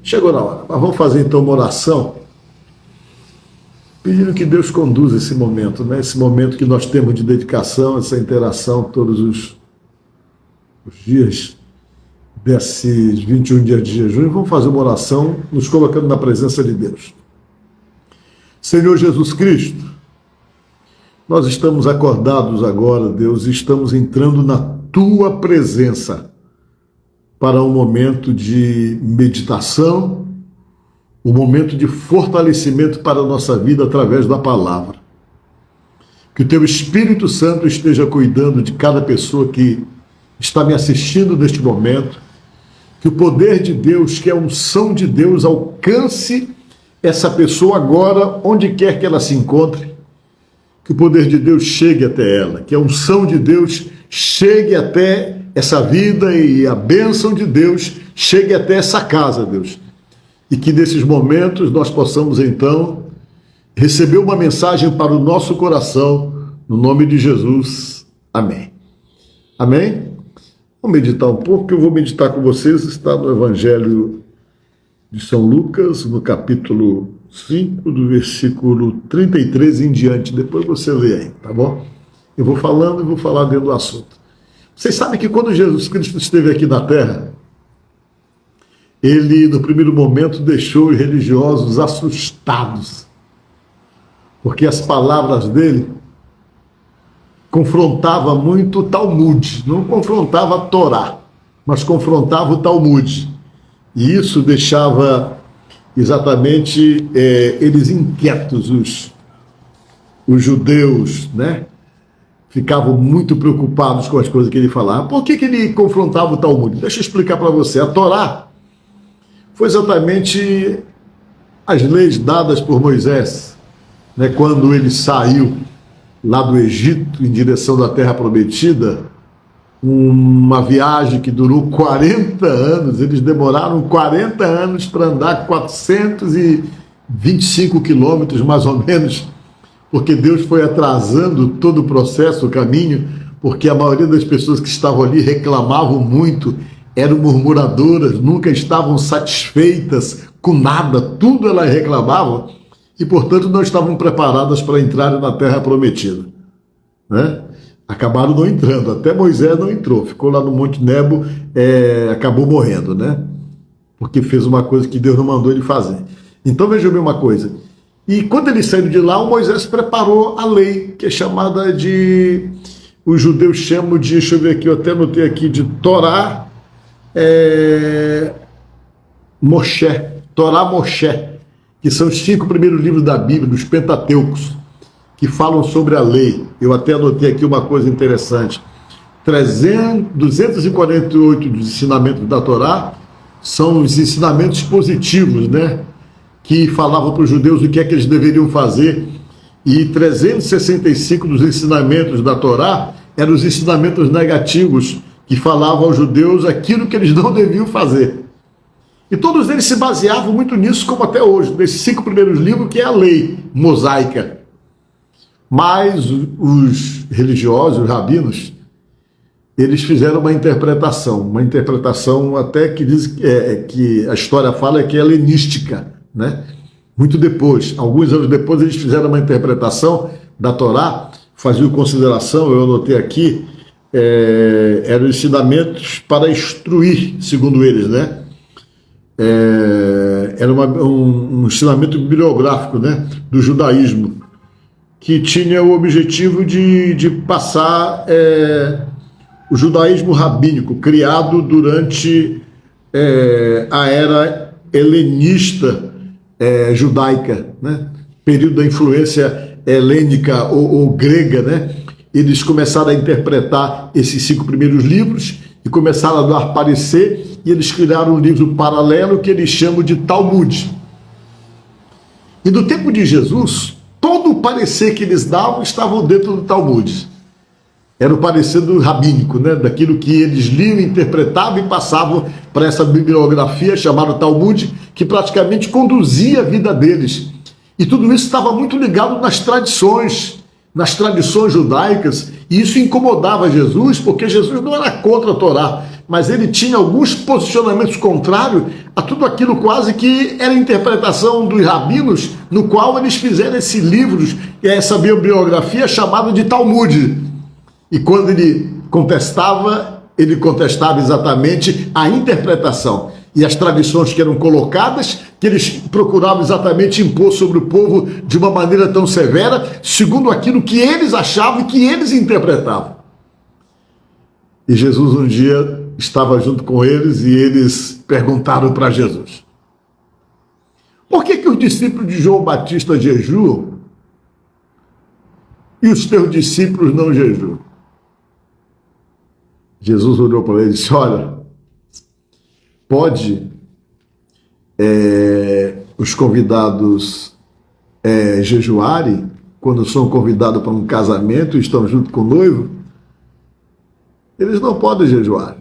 Chegou na hora. Mas vamos fazer então uma oração, pedindo que Deus conduza esse momento, né? Esse momento que nós temos de dedicação, essa interação todos os dias desses 21 dias de jejum. Vamos fazer uma oração nos colocando na presença de Deus. Senhor Jesus Cristo, nós estamos acordados agora, Deus, e estamos entrando na Tua presença para um momento de meditação, um momento de fortalecimento para a nossa vida através da palavra. Que o Teu Espírito Santo esteja cuidando de cada pessoa que está me assistindo neste momento, que o poder de Deus, que a unção de Deus alcance essa pessoa agora, onde quer que ela se encontre, que o poder de Deus chegue até ela, que a unção de Deus chegue até essa vida e a bênção de Deus chegue até essa casa, Deus. E que nesses momentos nós possamos então receber uma mensagem para o nosso coração, no nome de Jesus. Amém. Amém? Vamos meditar um pouco, que eu vou meditar com vocês, está no Evangelho de São Lucas, no capítulo 5, do versículo 33 em diante. Depois você lê aí, tá bom? Eu vou falando e vou falar dentro do assunto. Vocês sabem que quando Jesus Cristo esteve aqui na Terra, ele, no primeiro momento, deixou os religiosos assustados, porque as palavras dele confrontavam muito o Talmud, não confrontava a Torá, mas confrontava o Talmud. E isso deixava exatamente eles inquietos, os judeus, né? Ficavam muito preocupados com as coisas que ele falava. Por que ele confrontava o Talmud? Deixa eu explicar para você. A Torá foi exatamente as leis dadas por Moisés, né? Quando ele saiu lá do Egito em direção da Terra Prometida, uma viagem que durou 40 anos, eles demoraram 40 anos para andar 425 quilômetros, mais ou menos, porque Deus foi atrasando todo o processo, o caminho, porque a maioria das pessoas que estavam ali reclamavam muito, eram murmuradoras, nunca estavam satisfeitas com nada, tudo elas reclamavam, e portanto não estavam preparadas para entrar na Terra Prometida, né? Acabaram não entrando, até Moisés não entrou, ficou lá no Monte Nebo, acabou morrendo, né? Porque fez uma coisa que Deus não mandou ele fazer. Então veja bem uma coisa, e quando eles saíram de lá, o Moisés preparou a lei, que é chamada de, os judeus chamam de, deixa eu ver aqui, eu até anotei aqui, de Torá Moshe, Torá Moshe, que são os 5 primeiros livros da Bíblia, dos Pentateucos, que falam sobre a lei. Eu até anotei aqui uma coisa interessante. 248 dos ensinamentos da Torá são os ensinamentos positivos, né? Que falavam para os judeus o que é que eles deveriam fazer. E 365 dos ensinamentos da Torá eram os ensinamentos negativos, que falavam aos judeus aquilo que eles não deviam fazer. E todos eles se baseavam muito nisso, como até hoje, nesses 5 primeiros livros, que é a lei mosaica. Mas os religiosos, os rabinos, eles fizeram uma interpretação até que diz que a história fala que é helenística, né? Muito depois, alguns anos depois, eles fizeram uma interpretação da Torá, faziam consideração, eu anotei aqui, eram ensinamentos para instruir, segundo eles, né? Era um ensinamento bibliográfico, né, do judaísmo, que tinha o objetivo de passar o judaísmo rabínico, criado durante a era helenista judaica, né? Período da influência helênica ou grega, né? Eles começaram a interpretar esses 5 primeiros livros e começaram a dar parecer, e eles criaram um livro paralelo que eles chamam de Talmud. E no tempo de Jesus, todo o parecer que eles davam estavam dentro do Talmud. Era o parecer do rabínico, né? Daquilo que eles liam, interpretavam e passavam para essa bibliografia chamada Talmud, que praticamente conduzia a vida deles. E tudo isso estava muito ligado nas tradições nas tradições judaicas, e isso incomodava Jesus, porque Jesus não era contra a Torá, mas ele tinha alguns posicionamentos contrários a tudo aquilo quase que era interpretação dos rabinos, no qual eles fizeram esse livro, essa bibliografia chamada de Talmud. E quando ele contestava exatamente a interpretação e as tradições que eram colocadas, que eles procuravam exatamente impor sobre o povo de uma maneira tão severa, segundo aquilo que eles achavam e que eles interpretavam. E Jesus um dia estava junto com eles e eles perguntaram para Jesus: por que os discípulos de João Batista jejuam e os teus discípulos não jejuam? Jesus olhou para ele e disse: olha, pode os convidados jejuarem quando são convidados para um casamento e estão junto com o noivo? Eles não podem jejuar.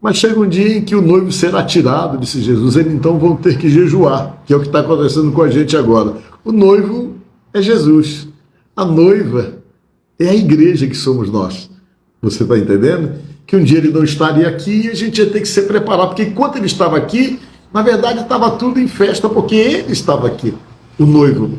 Mas chega um dia em que o noivo será tirado, disse Jesus, eles então vão ter que jejuar, que é o que está acontecendo com a gente agora. O noivo é Jesus, a noiva é a igreja que somos nós. Você está entendendo? Que um dia ele não estaria aqui e a gente ia ter que se preparar, porque enquanto ele estava aqui, na verdade estava tudo em festa, porque ele estava aqui, o noivo.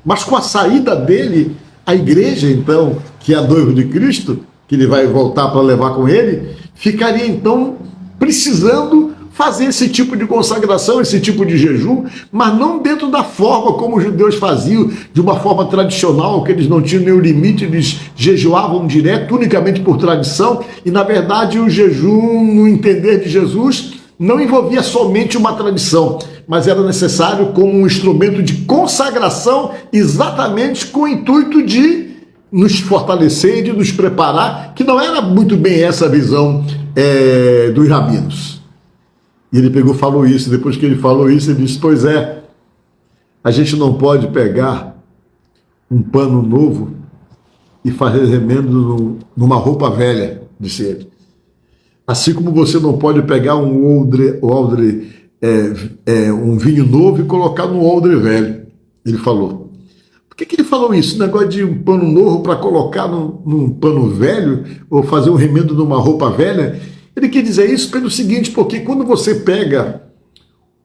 Mas com a saída dele, a igreja então, que é a noiva de Cristo, que ele vai voltar para levar com ele, ficaria então precisando fazer esse tipo de consagração, esse tipo de jejum, mas não dentro da forma como os judeus faziam, de uma forma tradicional, que eles não tinham nenhum limite, eles jejuavam direto, unicamente por tradição, e na verdade o jejum, no entender de Jesus, não envolvia somente uma tradição, mas era necessário como um instrumento de consagração, exatamente com o intuito de nos fortalecer e de nos preparar, que não era muito bem essa visão dos rabinos. E ele pegou, falou isso, depois que ele falou isso, ele disse, pois é, a gente não pode pegar um pano novo e fazer remendo numa roupa velha, disse ele. Assim como você não pode pegar um vinho novo e colocar num odre velho, ele falou. Por que ele falou isso? O negócio de um pano novo para colocar num pano velho, ou fazer um remendo numa roupa velha, ele quer dizer isso pelo seguinte, porque quando você pega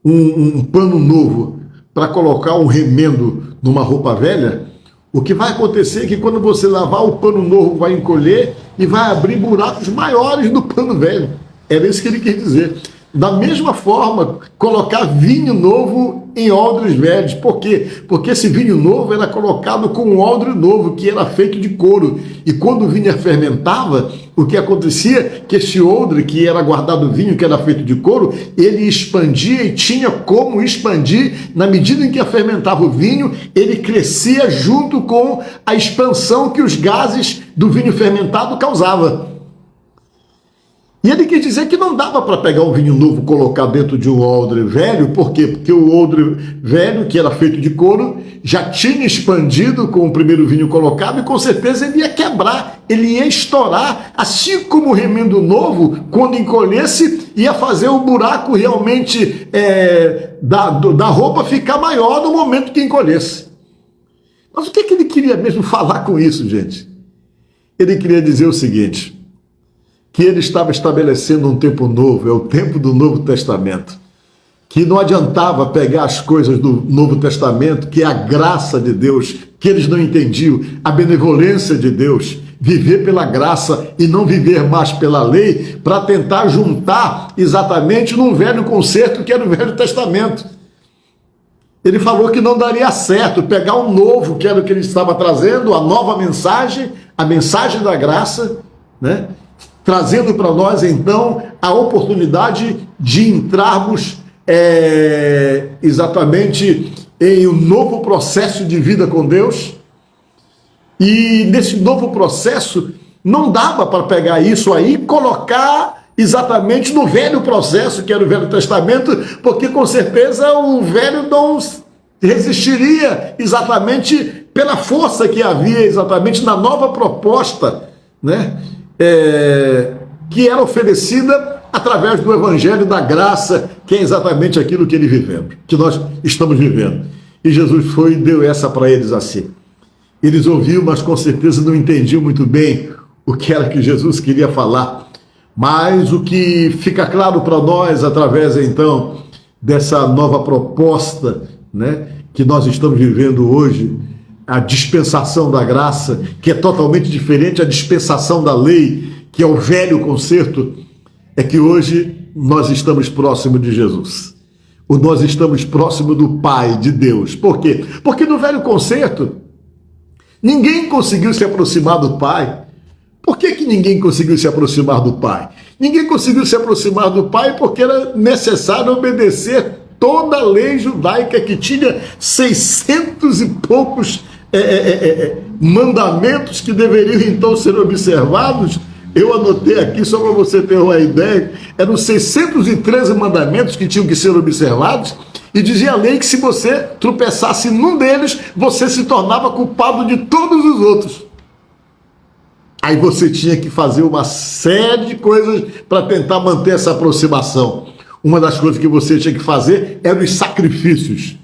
um pano novo para colocar um remendo numa roupa velha, o que vai acontecer é que quando você lavar, o pano novo vai encolher e vai abrir buracos maiores do pano velho. Era isso que ele quer dizer. Da mesma forma, colocar vinho novo em odres velhos. Por quê? Porque esse vinho novo era colocado com um odre novo, que era feito de couro. E quando o vinho fermentava, o que acontecia? Que esse odre, que era guardado vinho, que era feito de couro, ele expandia e tinha como expandir, na medida em que fermentava o vinho, ele crescia junto com a expansão que os gases do vinho fermentado causavam. E ele quis dizer que não dava para pegar um vinho novo e colocar dentro de um odre velho. Por quê? Porque o odre velho, que era feito de couro, já tinha expandido com o primeiro vinho colocado e com certeza ele ia quebrar, ele ia estourar, assim como o remendo novo, quando encolhesse, ia fazer o buraco realmente da roupa ficar maior no momento que encolhesse. Mas o que ele queria mesmo falar com isso, gente? Ele queria dizer o seguinte, que ele estava estabelecendo um tempo novo, é o tempo do Novo Testamento, que não adiantava pegar as coisas do Novo Testamento, que é a graça de Deus, que eles não entendiam, a benevolência de Deus, viver pela graça e não viver mais pela lei, para tentar juntar exatamente num velho concerto que era o Velho Testamento. Ele falou que não daria certo pegar um novo, que era o que ele estava trazendo, a nova mensagem, a mensagem da graça, né? Trazendo para nós, então, a oportunidade de entrarmos exatamente em um novo processo de vida com Deus. E nesse novo processo, não dava para pegar isso aí e colocar exatamente no velho processo, que era o Velho Testamento, porque com certeza o velho não resistiria exatamente pela força que havia exatamente na nova proposta, né? Que era oferecida através do Evangelho da Graça, que é exatamente aquilo que nós estamos vivendo. E Jesus foi e deu essa para eles assim. Eles ouviam, mas com certeza não entendiam muito bem o que era que Jesus queria falar. Mas o que fica claro para nós, através então dessa nova proposta, né, que nós estamos vivendo hoje, a dispensação da graça, que é totalmente diferente da dispensação da lei, que é o velho concerto, é que hoje nós estamos próximos de Jesus. Ou nós estamos próximos do Pai, de Deus. Por quê? Porque no velho concerto, ninguém conseguiu se aproximar do Pai. Por que ninguém conseguiu se aproximar do Pai? Ninguém conseguiu se aproximar do Pai porque era necessário obedecer toda a lei judaica, que tinha 600 e poucos mandamentos que deveriam então ser observados. Eu anotei aqui só para você ter uma ideia, eram 613 mandamentos que tinham que ser observados, e dizia a lei que se você tropeçasse num deles, você se tornava culpado de todos os outros. Aí você tinha que fazer uma série de coisas para tentar manter essa aproximação. Uma das coisas que você tinha que fazer eram os sacrifícios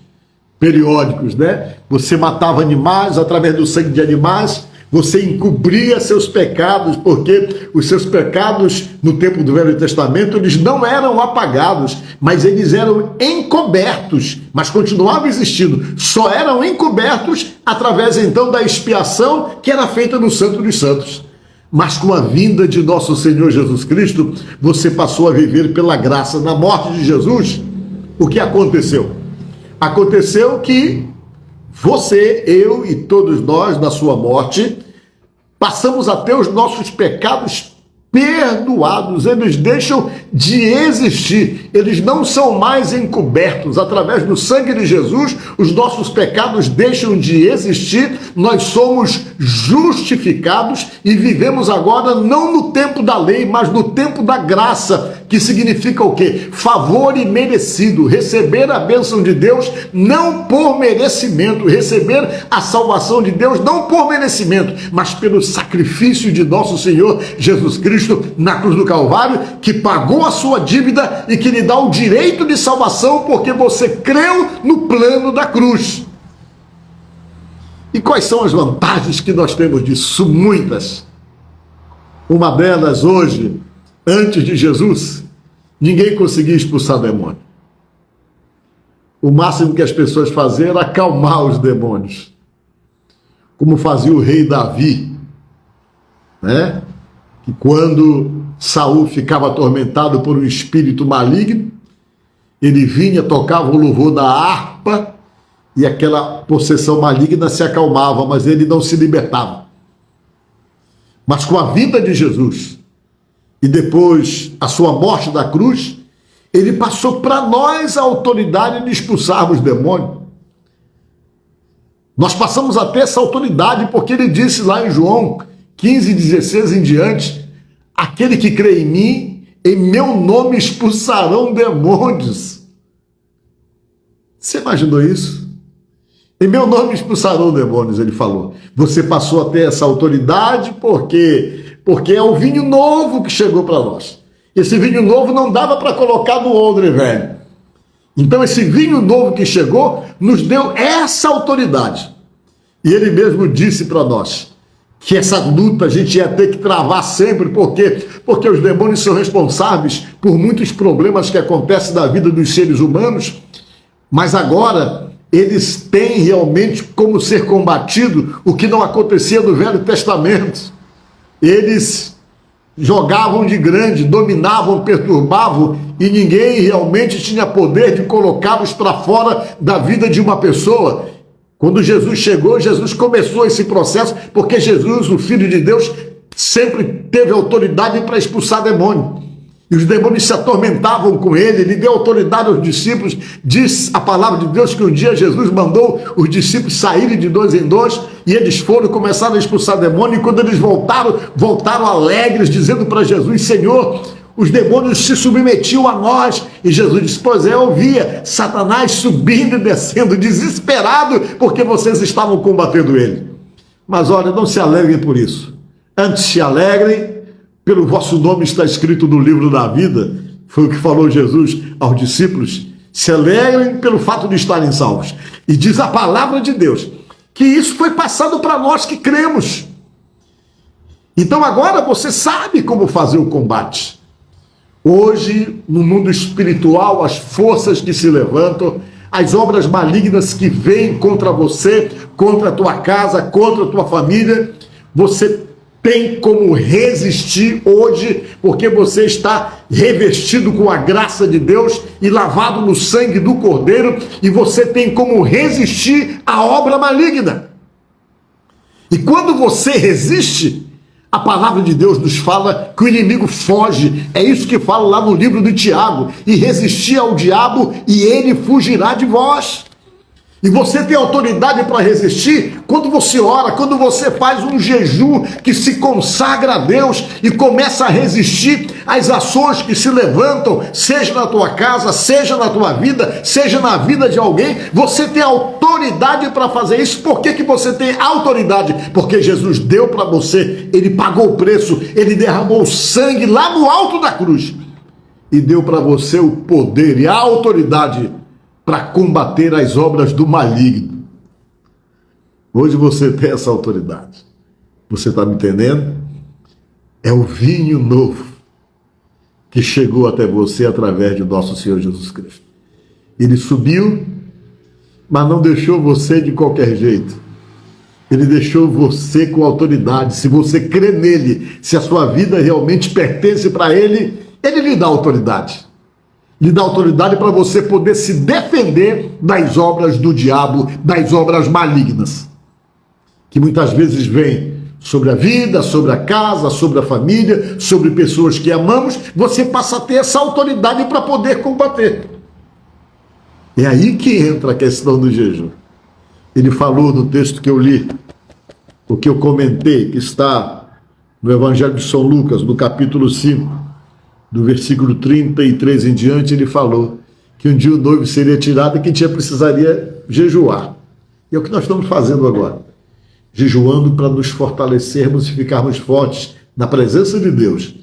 periódicos, né? Você matava animais através do sangue de animais, você encobria seus pecados, porque os seus pecados no tempo do Velho Testamento, eles não eram apagados, mas eles eram encobertos, mas continuavam existindo, só eram encobertos através então da expiação que era feita no Santo dos Santos. Mas com a vinda de nosso Senhor Jesus Cristo, você passou a viver pela graça. Na morte de Jesus, o que aconteceu? Aconteceu que você, eu e todos nós, na sua morte, passamos a ter os nossos pecados perdoados. Eles deixam de existir, eles não são mais encobertos. Através do sangue de Jesus, os nossos pecados deixam de existir, nós somos justificados e vivemos agora não no tempo da lei, mas no tempo da graça, que significa o quê? Favor imerecido, receber a bênção de Deus não por merecimento, receber a salvação de Deus não por merecimento, mas pelo sacrifício de nosso Senhor Jesus Cristo na cruz do Calvário, que pagou a sua dívida e que lhe dá o direito de salvação porque você creu no plano da cruz. E quais são as vantagens que nós temos disso? Muitas. Uma delas hoje, antes de Jesus, ninguém conseguia expulsar demônio. O máximo que as pessoas faziam era acalmar os demônios, como fazia o rei Davi, né? Que quando Saul ficava atormentado por um espírito maligno, ele vinha, tocava o louvor da harpa e aquela possessão maligna se acalmava, mas ele não se libertava. Mas com a vinda de Jesus e depois a sua morte da cruz, ele passou para nós a autoridade de expulsarmos demônios. Nós passamos a ter essa autoridade porque ele disse lá em João 15:16 em diante: aquele que crê em mim, em meu nome expulsarão demônios. Você imaginou isso? Em meu nome expulsarão demônios, ele falou. Você passou a ter essa autoridade porque é o vinho novo que chegou para nós. Esse vinho novo não dava para colocar no odre velho. Então esse vinho novo que chegou nos deu essa autoridade. E ele mesmo disse para nós que essa luta a gente ia ter que travar sempre. Por quê? Porque os demônios são responsáveis por muitos problemas que acontecem na vida dos seres humanos, mas agora eles têm realmente como ser combatido o que não acontecia no Velho Testamento. Eles jogavam de grande, dominavam, perturbavam, e ninguém realmente tinha poder de colocá-los para fora da vida de uma pessoa. Quando Jesus chegou, Jesus começou esse processo, porque Jesus, o Filho de Deus, sempre teve autoridade para expulsar demônio. E os demônios se atormentavam com ele, ele deu autoridade aos discípulos. Diz a palavra de Deus que um dia Jesus mandou os discípulos saírem de dois em dois, e eles foram, começaram a expulsar demônio, e quando eles voltaram alegres, dizendo para Jesus: Senhor, os demônios se submetiam a nós. E Jesus disse: pois é, eu via Satanás subindo e descendo, desesperado, porque vocês estavam combatendo ele. Mas olha, não se alegrem por isso. Antes se alegrem, pelo vosso nome está escrito no livro da vida. Foi o que falou Jesus aos discípulos. Se alegrem pelo fato de estarem salvos. E diz a palavra de Deus que que isso foi passado para nós que cremos. Então agora você sabe como fazer o combate. Hoje, no mundo espiritual, as forças que se levantam, as obras malignas que vêm contra você, contra a tua casa, contra a tua família, você tem como resistir hoje, porque você está revestido com a graça de Deus e lavado no sangue do Cordeiro, e você tem como resistir à obra maligna. E quando você resiste, a palavra de Deus nos fala que o inimigo foge. É isso que fala lá no livro de Tiago. E resistir ao diabo e ele fugirá de vós. E você tem autoridade para resistir quando você ora, quando você faz um jejum que se consagra a Deus e começa a resistir às ações que se levantam, seja na tua casa, seja na tua vida, seja na vida de alguém. Você tem autoridade para fazer isso. Por que você tem autoridade? Porque Jesus deu para você, ele pagou o preço, ele derramou sangue lá no alto da cruz e deu para você o poder e a autoridade para combater as obras do maligno. Hoje você tem essa autoridade. Você está me entendendo? É o vinho novo que chegou até você através de nosso Senhor Jesus Cristo. Ele subiu, mas não deixou você de qualquer jeito. Ele deixou você com autoridade. Se você crê nele, se a sua vida realmente pertence para ele, ele lhe dá autoridade. Lhe dá autoridade para você poder se defender das obras do diabo, das obras malignas, que muitas vezes vêm sobre a vida, sobre a casa, sobre a família, sobre pessoas que amamos. Você passa a ter essa autoridade para poder combater. É aí que entra a questão do jejum. Ele falou no texto que eu li, o que eu comentei, que está no Evangelho de São Lucas, no capítulo 5, do versículo 33 em diante, ele falou que um dia o noivo seria tirado e que a gente precisaria jejuar. E é o que nós estamos fazendo agora. Jejuando para nos fortalecermos e ficarmos fortes na presença de Deus.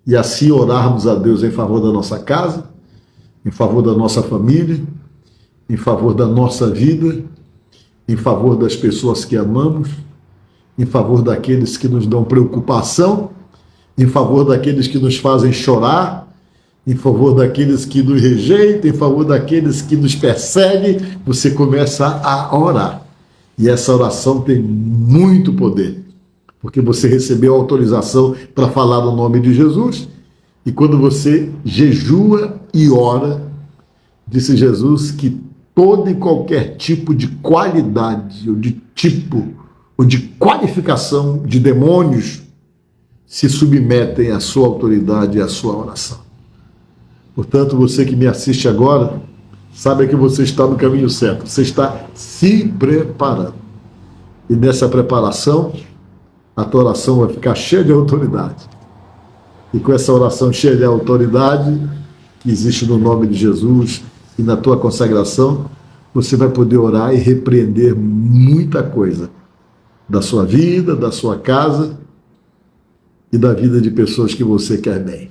E assim orarmos a Deus em favor da nossa casa, em favor da nossa família, em favor da nossa vida, em favor das pessoas que amamos, em favor daqueles que nos dão preocupação, em favor daqueles que nos fazem chorar, em favor daqueles que nos rejeitam, em favor daqueles que nos perseguem. Você começa a orar. E essa oração tem muito poder, porque você recebeu autorização para falar no nome de Jesus. E quando você jejua e ora, disse Jesus que todo e qualquer tipo de qualidade, ou de tipo, ou de qualificação de demônios se submetem à sua autoridade e à sua oração. Portanto, você que me assiste agora, sabe que você está no caminho certo. Você está se preparando. E nessa preparação, a tua oração vai ficar cheia de autoridade. E com essa oração cheia de autoridade, que existe no nome de Jesus, e na tua consagração, você vai poder orar e repreender muita coisa da sua vida, da sua casa, e da vida de pessoas que você quer bem.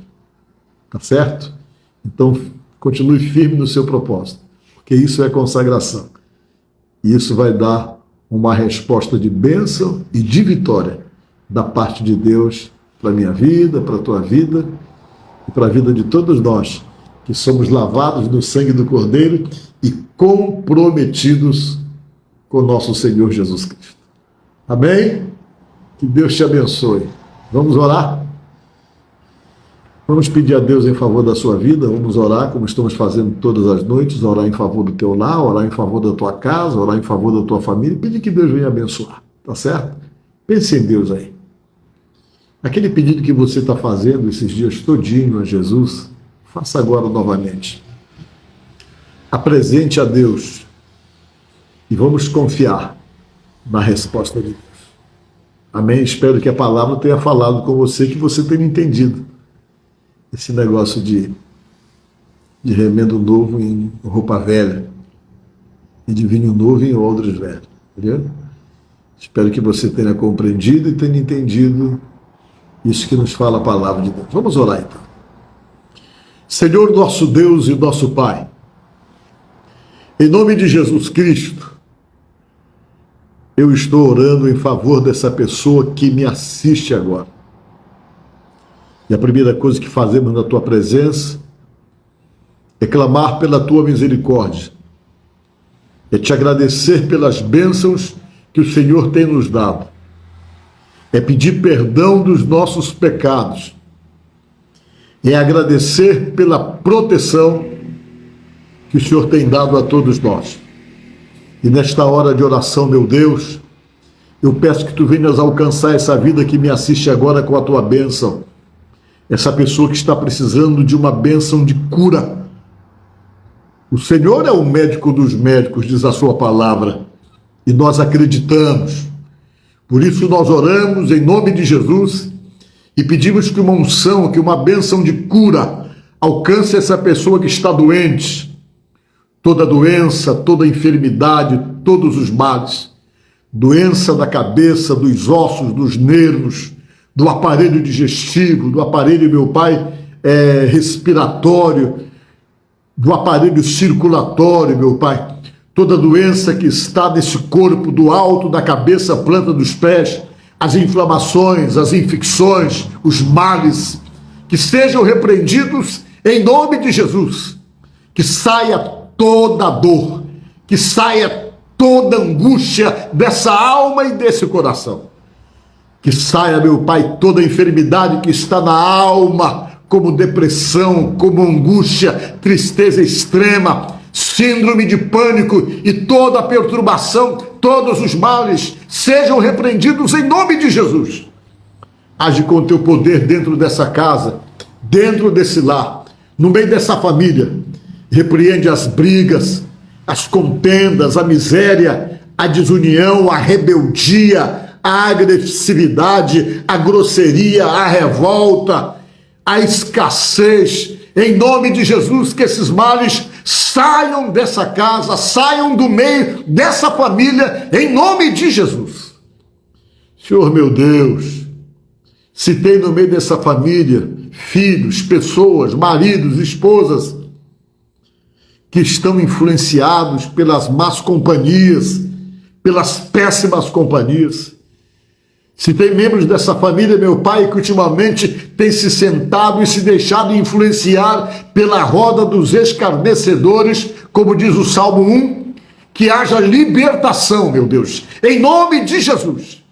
Tá certo? Então, continue firme no seu propósito, porque isso é consagração. E isso vai dar uma resposta de bênção e de vitória da parte de Deus para a minha vida, para a tua vida e para a vida de todos nós, que somos lavados no sangue do Cordeiro e comprometidos com nosso Senhor Jesus Cristo. Amém? Que Deus te abençoe. Vamos orar? Vamos pedir a Deus em favor da sua vida, vamos orar como estamos fazendo todas as noites, orar em favor do teu lar, orar em favor da tua casa, orar em favor da tua família, pedir que Deus venha abençoar, tá certo? Pense em Deus aí. Aquele pedido que você está fazendo esses dias todinho a Jesus, faça agora novamente. Apresente a Deus e vamos confiar na resposta de Deus. Amém? Espero que a palavra tenha falado com você, que você tenha entendido esse negócio de remendo novo em roupa velha e de vinho novo em odres velhos. Entendeu? Espero que você tenha compreendido e tenha entendido isso que nos fala a palavra de Deus. Vamos orar então. Senhor nosso Deus e nosso Pai, em nome de Jesus Cristo, eu estou orando em favor dessa pessoa que me assiste agora. E a primeira coisa que fazemos na tua presença é clamar pela tua misericórdia, é te agradecer pelas bênçãos que o Senhor tem nos dado, é pedir perdão dos nossos pecados, é agradecer pela proteção que o Senhor tem dado a todos nós. E nesta hora de oração, meu Deus, eu peço que tu venhas alcançar essa vida que me assiste agora com a tua bênção, essa pessoa que está precisando de uma bênção de cura. O Senhor é o médico dos médicos, diz a sua palavra, e nós acreditamos. Por isso nós oramos em nome de Jesus e pedimos que uma unção, que uma bênção de cura alcance essa pessoa que está doente. Toda doença, toda enfermidade, todos os males, doença da cabeça, dos ossos, dos nervos, do aparelho digestivo, do aparelho, meu Pai, respiratório, do aparelho circulatório, meu Pai, toda doença que está nesse corpo, do alto da cabeça à planta dos pés, as inflamações, as infecções, os males, que sejam repreendidos em nome de Jesus, que saia toda dor, que saia toda angústia dessa alma e desse coração, que saia, meu Pai, toda enfermidade que está na alma, como depressão, como angústia, tristeza extrema, síndrome de pânico e toda a perturbação, todos os males sejam repreendidos em nome de Jesus. Age com teu poder dentro dessa casa, dentro desse lar, no meio dessa família. Repreende as brigas, as contendas, a miséria, a desunião, a rebeldia, a agressividade, a grosseria, a revolta, a escassez. Em nome de Jesus, que esses males saiam dessa casa, saiam do meio dessa família, em nome de Jesus. Senhor meu Deus, se tem no meio dessa família filhos, pessoas, maridos, esposas, que estão influenciados pelas más companhias, pelas péssimas companhias, se tem membros dessa família, meu Pai, que ultimamente tem se sentado e se deixado influenciar pela roda dos escarnecedores, como diz o Salmo 1, que haja libertação, meu Deus, em nome de Jesus.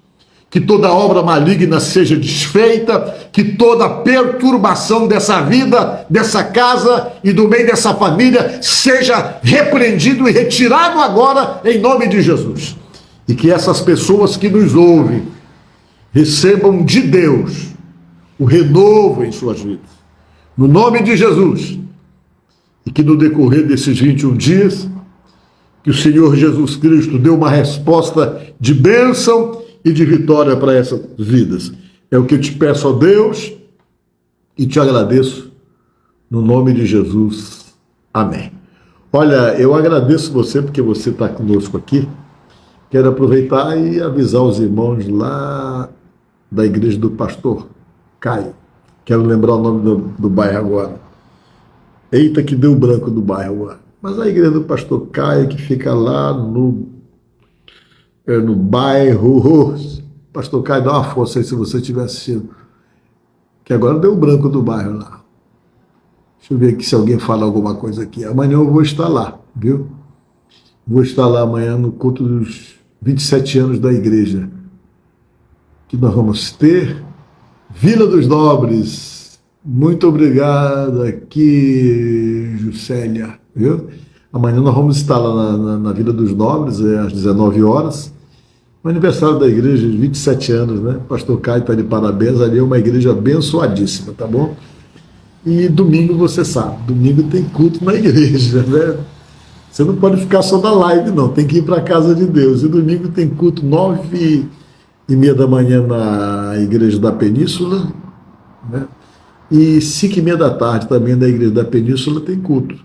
Que toda obra maligna seja desfeita, que toda perturbação dessa vida, dessa casa e do meio dessa família seja repreendido e retirado agora, em nome de Jesus. E que essas pessoas que nos ouvem recebam de Deus o renovo em suas vidas, no nome de Jesus, e que no decorrer desses 21 dias, que o Senhor Jesus Cristo dê uma resposta de bênção e de vitória para essas vidas. É o que eu te peço, ó Deus, e te agradeço, no nome de Jesus. Amém. Olha, eu agradeço você, porque você está conosco aqui. Quero aproveitar e avisar os irmãos lá da igreja do pastor Caio. Quero lembrar o nome do bairro agora. Eita, que deu branco do bairro agora. Mas a igreja do pastor Caio, que fica lá no bairro... Pastor Caio, dá uma força aí se você estiver assistindo. Que agora deu branco do bairro lá. Deixa eu ver aqui se alguém fala alguma coisa aqui. Amanhã eu vou estar lá, viu? Vou estar lá amanhã no culto dos 27 anos da igreja, que nós vamos ter. Vila dos Nobres, muito obrigado aqui, Juscelia, viu? Amanhã nós vamos estar lá na Vila dos Nobres, às 19 horas, o aniversário da igreja, de 27 anos, né? Pastor Caio está de parabéns, ali é uma igreja abençoadíssima, tá bom? E domingo, você sabe, domingo tem culto na igreja, né? Você não pode ficar só na live, não, tem que ir para a casa de Deus. E domingo tem culto 9h30 da manhã na Igreja da Península, né? E 5h30 da tarde também na Igreja da Península tem culto.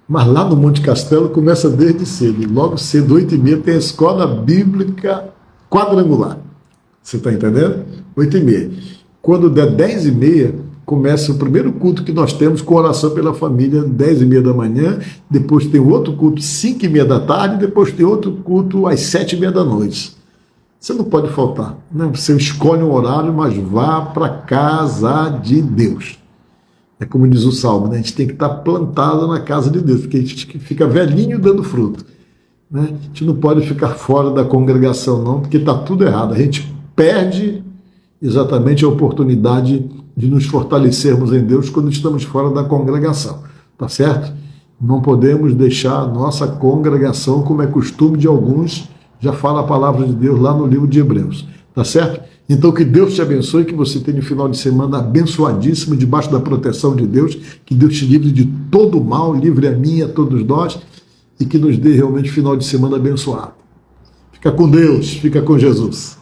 Mas lá no Monte Castelo começa desde cedo. Logo cedo, 8h30, tem a Escola Bíblica Quadrangular. Você está entendendo? 8h30. Quando der 10h30, começa o primeiro culto que nós temos com oração pela família, 10h30 da manhã, depois tem outro culto 5h30 da tarde, depois tem outro culto às 7h30 da noite. Você não pode faltar, né? Você escolhe um horário, mas vá para a casa de Deus. É como diz o Salmo, né? A gente tem que estar plantado na casa de Deus, porque a gente fica velhinho dando fruto, né? A gente não pode ficar fora da congregação, não, porque está tudo errado. A gente perde exatamente a oportunidade de nos fortalecermos em Deus quando estamos fora da congregação, tá certo? Não podemos deixar a nossa congregação, como é costume de alguns, já fala a palavra de Deus lá no livro de Hebreus, tá certo? Então que Deus te abençoe, que você tenha um final de semana abençoadíssimo, debaixo da proteção de Deus, que Deus te livre de todo o mal, livre a mim e a todos nós, e que nos dê realmente um final de semana abençoado. Fica com Deus, fica com Jesus.